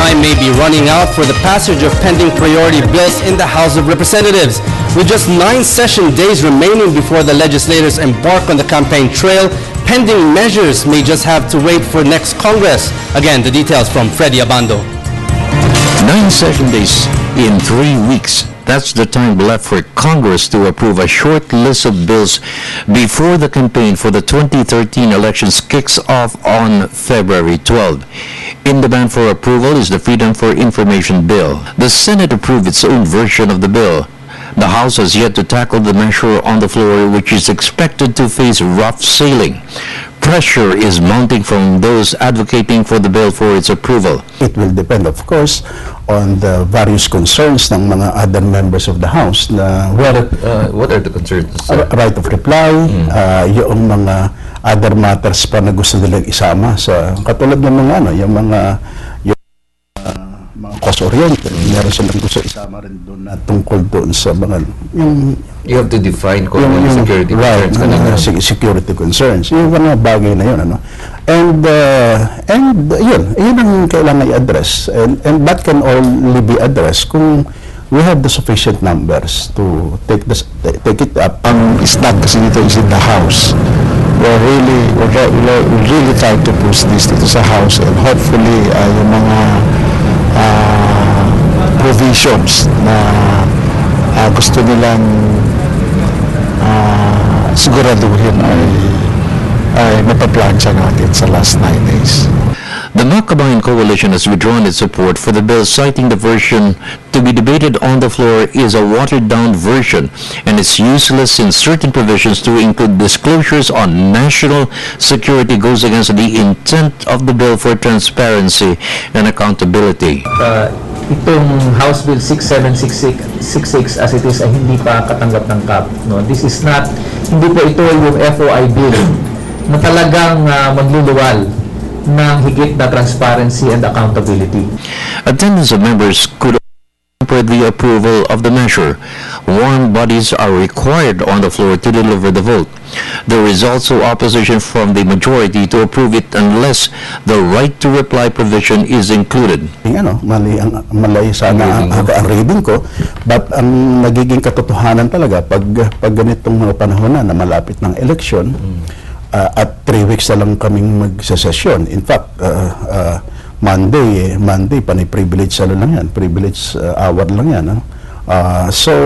time may be running out for the passage of pending priority bills in the House of Representatives. With just 9 session days remaining before the legislators embark on the campaign trail, pending measures may just have to wait for next Congress. Again, the details from Freddy Abando. 9 session days in 3 weeks. That's the time left for Congress to approve a short list of bills before the campaign for the 2013 elections kicks off on February 12. In demand for approval is the Freedom for Information Bill. The Senate approved its own version of the bill. The House has yet to tackle the measure on the floor, which is expected to face rough sailing. Pressure is mounting from those advocating for the bill for its approval. It will depend, of course, on the various concerns ng mga other members of the House na What are the concerns? right of reply, yung mga other matters pa na gusto nilang isama sa katulad ng mga yung mga cost-oriented. Meron silang gusto isama rin doon na tungkol doon sa mga You have to define kung ano yung security concerns. Security concerns. Yung mga bagay na yun, ano. And yun ang kailangan i-address. And that can only be addressed kung we have the sufficient numbers to take it up. Ang istat kasi dito is in the House. We're really trying to push this dito sa House, and hopefully yung mga provisions na gusto nilang siguraduhin ay mapaplansya natin sa last 9 days. The Makabayan Coalition has withdrawn its support for the bill, citing the version to be debated on the floor is a watered-down version and it's useless since certain provisions to include disclosures on national security goes against the intent of the bill for transparency and accountability. Itong House Bill 6766 as it is ay hindi pa katanggap ng CAP. No? This is not, hindi po ito yung FOI bill na talagang magluluwal ng higit na transparency and accountability. Attendance of members could hamper the approval of the measure. Warm bodies are required on the floor to deliver the vote. There is also opposition from the majority to approve it unless the right to reply provision is included. Mali sana ang reading ko, but ang nagiging katotohanan talaga pag ganitong mga panahon na malapit ng election, at 3 weeks na lang kaming magsasesyon. In fact, Monday, pani-privilege lang yan. Privilege hour lang yan. So,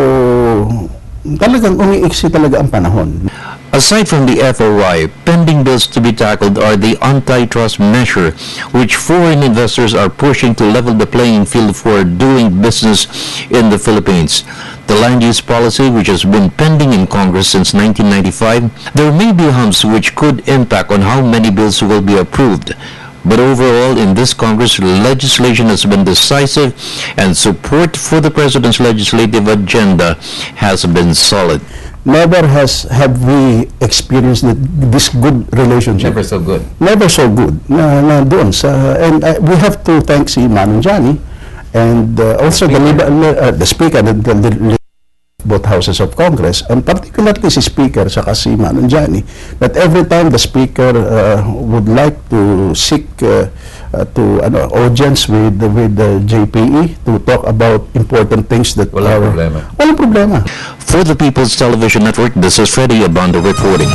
talagang umiiksi talaga ang panahon. Aside from the FOI, pending bills to be tackled are the antitrust measure, which foreign investors are pushing to level the playing field for doing business in the Philippines. The land use policy, which has been pending in Congress since 1995, there may be humps which could impact on how many bills will be approved. But overall, in this Congress, legislation has been decisive and support for the President's legislative agenda has been solid. Never have we experienced this good relationship. Never so good. Never so good. Na doon sa, and we have to thank si Manong Johnny and also the Speaker, both houses of Congress, and particularly si Speaker saka si Manong Johnny, that every time the Speaker would like to seek audience with the JPE to talk about important things that walang problema. For the People's Television Network, this is Freddy Abando reporting.